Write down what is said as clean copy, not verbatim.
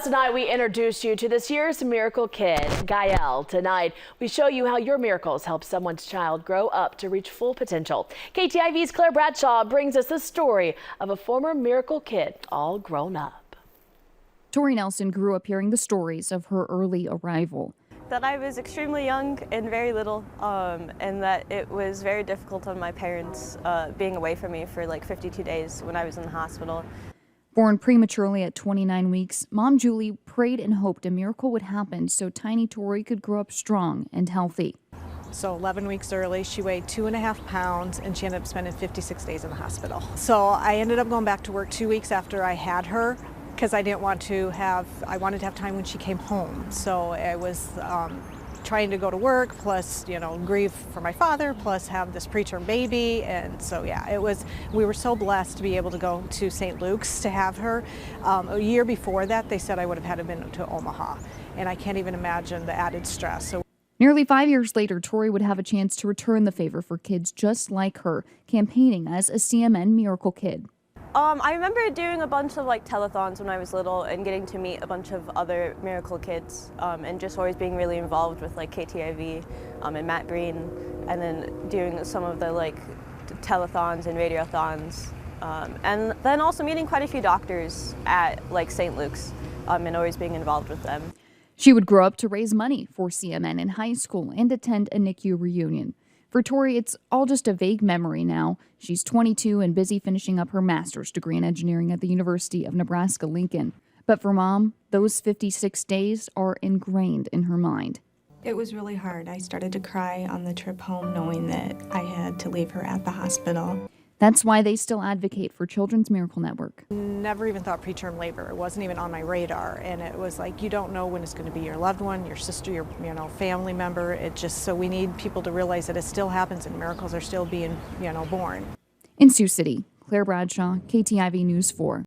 Last night we introduced you to this year's miracle kid, Gael. Tonight we show you how your miracles help someone's child grow up to reach full potential. KTIV's Claire Bradshaw brings us the story of a former miracle kid all grown up. Tori Nelson grew up hearing the stories of her early arrival. That I was extremely young and very little, and that it was very difficult on my parents being away from me for like 52 days when I was in the hospital. Born prematurely at 29 weeks, Mom Julie prayed and hoped a miracle would happen so tiny Tori could grow up strong and healthy. So 11 weeks early, she weighed 2.5 pounds and she ended up spending 56 days in the hospital. So I ended up going back to work 2 weeks after I had her because I wanted to have time when she came home. So I was trying to go to work, plus, grieve for my father, plus have this preterm baby. And so, yeah, we were so blessed to be able to go to St. Luke's to have her. A year before that, they said I would have had to been to Omaha. And I can't even imagine the added stress. So nearly 5 years later, Tori would have a chance to return the favor for kids just like her, campaigning as a CMN Miracle Kid. I remember doing a bunch of telethons when I was little and getting to meet a bunch of other miracle kids, and just always being really involved with KTIV and Matt Green, and then doing some of the telethons and radiothons, and then also meeting quite a few doctors at St. Luke's, and always being involved with them. She would grow up to raise money for CMN in high school and attend a NICU reunion. For Tori, it's all just a vague memory now. She's 22 and busy finishing up her master's degree in engineering at the University of Nebraska-Lincoln. But for Mom, those 56 days are ingrained in her mind. It was really hard. I started to cry on the trip home knowing that I had to leave her at the hospital. That's why they still advocate for Children's Miracle Network. Never even thought preterm labor. It wasn't even on my radar. And it was you don't know when it's going to be your loved one, your sister, your family member. So we need people to realize that it still happens and miracles are still being, born. In Sioux City, Claire Bradshaw, KTIV News 4.